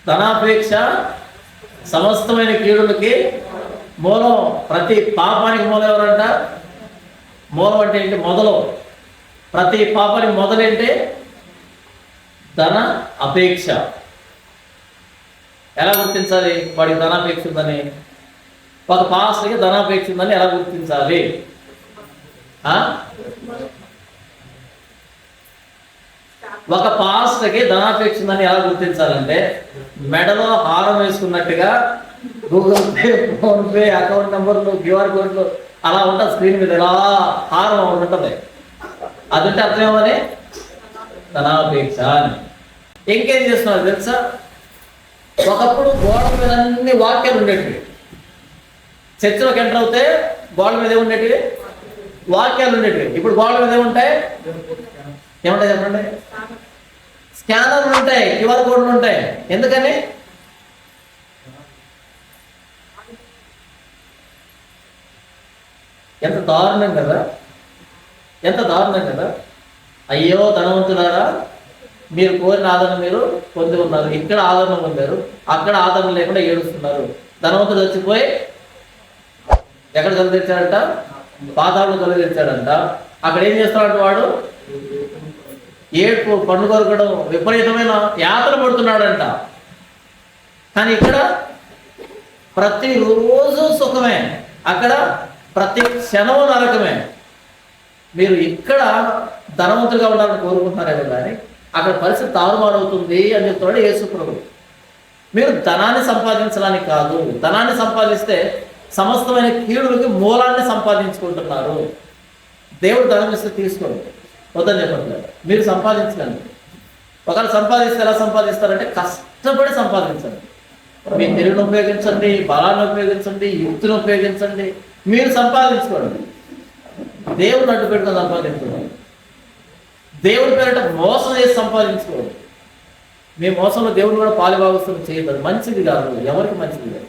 ధనాపేక్ష సమస్తమైన కీడులకి మూలం. ప్రతి పాపానికి మూలం ఎవరంట? మూలం అంటే ఏంటి? మొదలు. ప్రతి పాపానికి మొదలేంటి? ధన అపేక్ష. ఎలా గుర్తించాలి వాడికి ధనాపేక్ష ఉందని? ఒక పాస్టర్కి ధనాపేక్ష ఉందని ఎలా గుర్తించాలి? ఒక పాస్టర్కి ధనాపేక్ష ఉందని ఎలా గుర్తించాలంటే, మెడలో హారం వేసుకున్నట్టుగా Google Pay, PhonePe, account నెంబర్లు, క్యూఆర్ కోడ్లు అలా ఉంటుంది స్క్రీన్ మీద. ఎలా హారం ఉంటుంది. అది ఉంటే అర్థం ఏమని? ధనాపేక్ష అని. ఇంకేం చేస్తున్నారు తెలుసా? ఒకప్పుడు గోడ మీద అన్ని వాక్యాలు ఉండేటివి. చర్చిలోకి ఎంటర్ అవుతే గోడ మీద ఏముండేటివి? వాక్యాలు ఉండేటివి. ఇప్పుడు గోడ మీద ఏముంటాయి? ఏముంటాయి చెప్పండి? స్కానర్లు ఉంటాయి, క్యూఆర్ కోడ్లు ఉంటాయి. ఎందుకని? ఎంత దారుణం కదా, ఎంత దారుణం కదా. అయ్యో ధనవంతులారా, మీరు కోరిన ఆదరణ మీరు పొంది ఉన్నారు. ఇక్కడ ఆదరణ పొందారు, అక్కడ ఆదరణ లేకుండా ఏడుస్తున్నారు. ధనవంతుడు చచ్చిపోయి ఎక్కడ కలిదించాడంట? పాతాళంలో కలిదించాడంట. అక్కడ ఏం చేస్తాడంట వాడు? ఏడుపు, పండు కొరకడం, విపరీతమైన యాతన పడుతున్నాడంట. కానీ ఇక్కడ ప్రతిరోజు సుఖమే, అక్కడ ప్రతి క్షణము నరకమే. మీరు ఇక్కడ ధనవంతులుగా ఉండాలని కోరుకుంటున్నారేమో కానీ అక్కడ పరిస్థితి తారుమారవుతుంది అని చెప్తున్నాడు యేసు ప్రభువు. మీరు ధనాన్ని సంపాదించడానికి కాదు, ధనాన్ని సంపాదిస్తే సమస్తమైన కీడులకి మూలాన్ని సంపాదించుకుంటున్నారు. దేవుడు ధనం ఇస్తే తీసుకోండి, వద్దని చెప్పట్లేదు. మీరు సంపాదించకండి. ఒకవేళ సంపాదిస్తే ఎలా సంపాదిస్తారంటే కష్టపడి సంపాదించండి. మీ తెలివిని ఉపయోగించండి, బలాన్ని ఉపయోగించండి, యుక్తిని ఉపయోగించండి, మీరు సంపాదించుకోండి. దేవుడిని అడ్డు పెట్టుకొని సంపాదించుకోండి. దేవుడి పేరిట మోసం చేసి సంపాదించుకోండి. మీ మోసంలో దేవుడు కూడా పాలుభాగస్తులు చేయదు. మంచిది కాదు, ఎవరికి మంచిది కాదు.